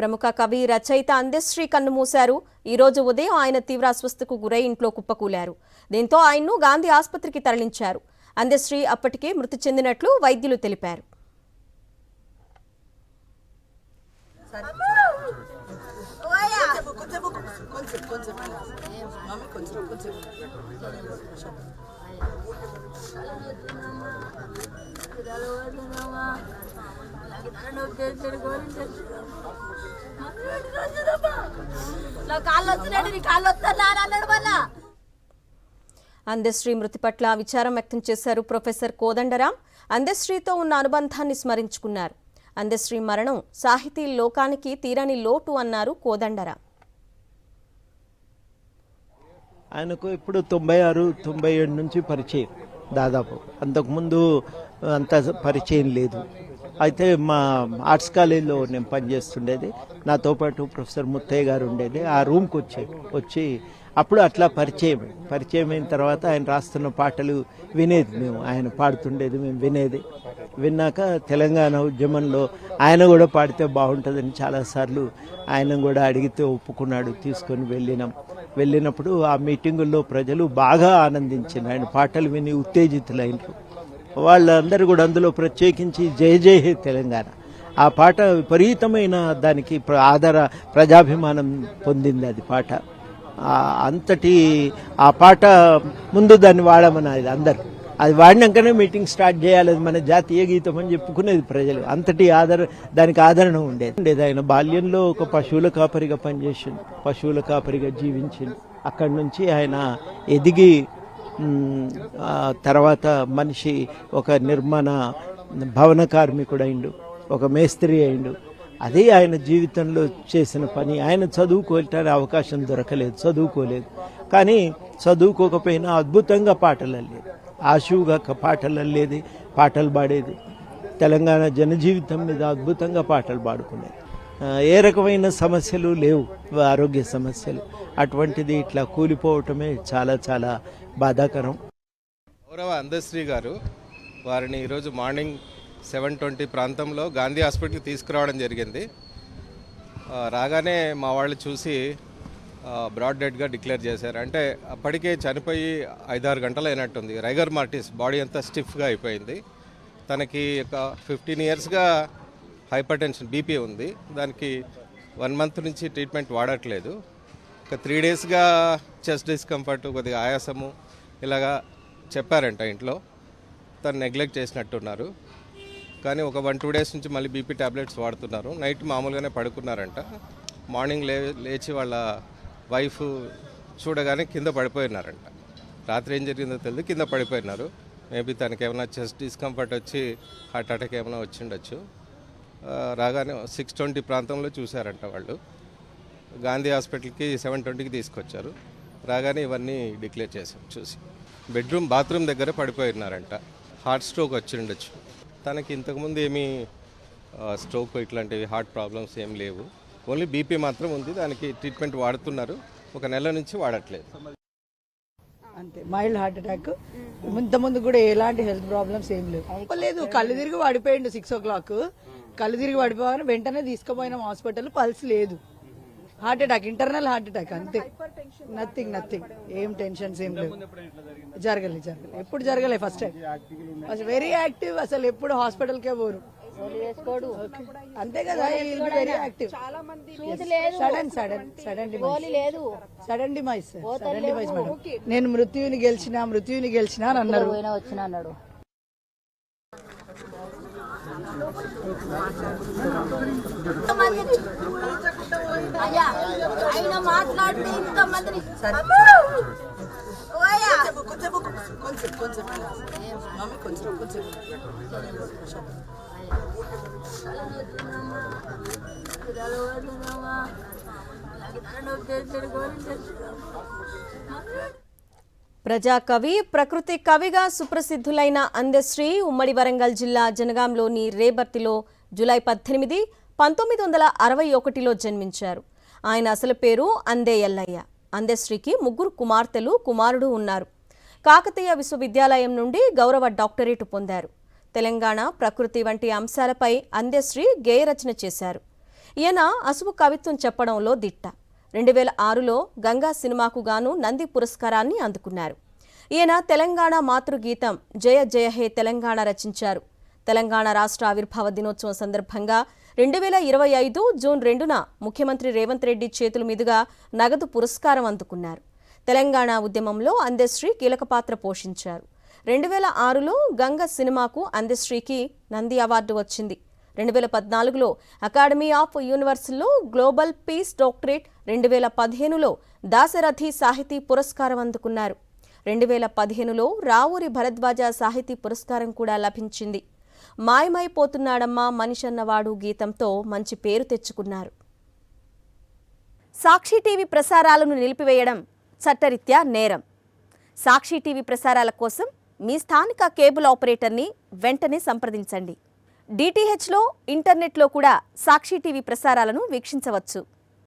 ప్రముఖ కవి రచయిత అందశ్రీ కన్నుమూశారు. ఈ రోజు ఉదయం ఆయన తీవ్ర అస్వస్థతకు గురై ఇంట్లో కుప్పకూలారు. దీంతో ఆయన్ను గాంధీ ఆసుపత్రికి తరలించారు. అందశ్రీ అప్పటికే మృతి చెందినట్లు వైద్యులు తెలిపారు. అందశ్రీ మృతి పట్ల విచారం వ్యక్తం చేశారు ప్రొఫెసర్ కోదండరాం. అందశ్రీతో ఉన్న అనుబంధాన్ని స్మరించుకున్నారు. అందశ్రీ మరణం సాహితీ లోకానికి తీరని లోటు అన్నారు కోదండరాం. ఆయనకు ఇప్పుడు 96, 97 నుంచి పరిచయం. దాదాపు అంతకుముందు అంత పరిచయం లేదు. అయితే మా ఆర్ట్స్ కాలేజీలో నేను పనిచేస్తుండేది. నాతో పాటు ప్రొఫెసర్ ముత్తయ్య గారు ఉండేది. ఆ రూమ్కి వచ్చి అప్పుడు అట్లా పరిచయం అయిన తర్వాత ఆయన రాస్తున్న పాటలు వినేది. మేము ఆయన పాడుతుండేది మేము విన్నాక తెలంగాణ ఉద్యమంలో ఆయన కూడా పాడితే బాగుంటుందని చాలాసార్లు ఆయన కూడా అడిగితే ఒప్పుకున్నాడు. తీసుకొని వెళ్ళినప్పుడు ఆ మీటింగుల్లో ప్రజలు బాగా ఆనందించారు. ఆయన పాటలు విని ఉత్తేజితులైనరు. వాళ్ళందరూ కూడా అందులో ప్రత్యేకించి జయ జయ హే తెలంగాణ ఆ పాట విపరీతమైన దానికి ప్రజాభిమానం పొందింది. అది పాట అంతటి ఆ పాట ముందు దాన్ని వాడమన్నది అందరు. అది వాడినాకనే మీటింగ్ స్టార్ట్ చేయాలి, అది మన జాతీయ గీతం అని చెప్పుకునేది ప్రజలు. అంతటి దానికి ఆదరణ ఉండేది. ఆయన బాల్యంలో ఒక పశువుల కాపరిగా పనిచేసిండు, పశువుల కాపరిగా జీవించిండు. అక్కడి నుంచి ఆయన ఎదిగి తర్వాత మనిషి ఒక నిర్మాణ భవన కార్మికుడు అయిండు, ఒక మేస్త్రి అయిండు. అదే ఆయన జీవితంలో చేసిన పని. ఆయన చదువుకోవటానికి అవకాశం దొరకలేదు, చదువుకోలేదు. కానీ చదువుకోకపోయినా అద్భుతంగా పాటలు అల్లేది, ఆశువుగా పాటలు అల్లేది, పాటలు పాడేది. తెలంగాణ జనజీవితం మీద అద్భుతంగా పాటలు పాడుకునేది. ఏ రకమైన సమస్యలు లేవు, ఆరోగ్య సమస్యలు. అటువంటిది ఇట్లా కూలిపోవటమే చాలా చాలా బాధాకరం. గౌరవ అందశ్రీ గారు వారిని ఈరోజు మార్నింగ్ 7:20 ప్రాంతంలో గాంధీ హాస్పిటల్కి తీసుకురావడం జరిగింది. రాగానే మా వాళ్ళు చూసి బ్రాడ్ డెడ్గా డిక్లేర్ చేశారు. అంటే అప్పటికే చనిపోయి 5-6 గంటలు అయినట్టుంది. రైగర్ మార్టిస్ బాడీ అంతా స్టిఫ్గా అయిపోయింది. తనకి ఒక 15 ఇయర్స్గా హైపర్ టెన్షన్ బీపీ ఉంది. దానికి 1 మంత్ నుంచి ట్రీట్మెంట్ వాడట్లేదు. ఒక 3 డేస్గా చెస్ట్ డిస్కంఫర్ట్, కొద్దిగా ఆయాసము ఇలాగా చెప్పారంట ఇంట్లో. తను నెగ్లెక్ట్ చేసినట్టున్నారు. కానీ ఒక 1-2 డేస్ నుంచి మళ్ళీ బీపీ ట్యాబ్లెట్స్ వాడుతున్నారు. నైట్ మామూలుగానే పడుకున్నారంట. మార్నింగ్ లేచి వాళ్ళ వైఫ్ చూడగానే కింద పడిపోయినారంట. రాత్రి ఏం జరిగిందో తెలియదు, కింద పడిపోయినారు. మేబీ తనకి ఏమైనా చెస్ట్ డిస్కంఫర్ట్ వచ్చి హార్ట్ అటాక్ ఏమైనా వచ్చిండొచ్చు. రాగానే 6:20 ప్రాంతంలో చూశారంట వాళ్ళు. గాంధీ హాస్పిటల్కి 7:20కి తీసుకొచ్చారు. రాగానే ఇవన్నీ డిక్లేర్ చేశాం. చూసి బాత్రూమ్ దగ్గర పడిపోయినారంట. Heart stroke వచ్చిండొచ్చు. తనకి ఇంతకుముందు ఏమీ స్ట్రోక్ ఇట్లాంటివి హార్ట్ ప్రాబ్లమ్స్ ఏం లేవు. ఓన్లీ బీపీ మాత్రం ఉంది. దానికి ట్రీట్మెంట్ వాడుతున్నారు. 1 నెల నుంచి వాడట్లేదు. అంతే, మైల్డ్ హార్ట్ అటాక్. ముందు కూడా ఎలాంటి హెల్త్ ప్రాబ్లమ్స్ ఏం లేదు. కళ్ళు తిరిగి పడిపోయిండు 6 o'clock. కళ్ళు తిరిగి పడిపోయాను, వెంటనే తీసుకుపోయినాం హాస్పిటల్. పల్స్ లేదు, heart attack, internal heart attack అంతే. నథింగ్. ఏం టెన్షన్స్ ఏం లేవు. జరగలేదు, ఎప్పుడు జరగలేదు. First time. అసలు వెరీ యాక్టివ్. అసలు ఎప్పుడు హాస్పిటల్కే పోరు. అంతే కదా, very active. Sudden demise madam. నేను మృత్యువుని గెలిచిన అని అన్నారు. మాట్లాడితే ఇంతమందిని ప్రజాకవి, ప్రకృతి కవిగా సుప్రసిద్ధులైన అందశ్రీ ఉమ్మడి వరంగల్ జిల్లా జనగాంలోని రేబర్తిలో జూలై 18, 1961లో జన్మించారు. ఆయన అసలు పేరు అందే ఎల్లయ్య. అందశ్రీకి 3 కుమార్తెలు, కుమారుడు ఉన్నారు. కాకతీయ విశ్వవిద్యాలయం నుండి గౌరవ డాక్టరేట్ పొందారు. తెలంగాణ, ప్రకృతి వంటి అంశాలపై అందశ్రీ గేయ రచన చేశారు. ఈయన అసువు కవిత్వం చెప్పడంలో దిట్ట. 2006లో గంగా సినిమాకు గాను నంది పురస్కారాన్ని అందుకున్నారు. ఈయన తెలంగాణ మాతృగీతం జయ జయ హే తెలంగాణ రచించారు. తెలంగాణ రాష్ట్ర ఆవిర్భావ దినోత్సవం సందర్భంగా 2025 జూన్ 2న ముఖ్యమంత్రి రేవంత్ రెడ్డి చేతుల మీదుగా నగదు పురస్కారం అందుకున్నారు. తెలంగాణ ఉద్యమంలో అందశ్రీ కీలక పాత్ర పోషించారు. 2006లో గంగ సినిమాకు అందశ్రీకి నంది అవార్డు వచ్చింది. 2014లో అకాడమీ ఆఫ్ యూనివర్స్లో గ్లోబల్ పీస్ డాక్టరేట్, 2015లో దాశరథి సాహితీ పురస్కారం అందుకున్నారు. 2015లో రావూరి భరద్వాజ సాహితీ పురస్కారం కూడా లభించింది. మాయమైపోతున్నాడమ్మా మనిషన్నవాడు గీతంతో మంచి పేరు తెచ్చుకున్నారు. సాక్షి టీవీ ప్రసారాలను నిలిపివేయడం చట్టరీత్యా నేరం. సాక్షి టీవీ ప్రసారాల కోసం మీ స్థానిక కేబుల్ ఆపరేటర్ని వెంటనే సంప్రదించండి. డిటిహెచ్లో, ఇంటర్నెట్లో కూడా సాక్షి టీవీ ప్రసారాలను వీక్షించవచ్చు.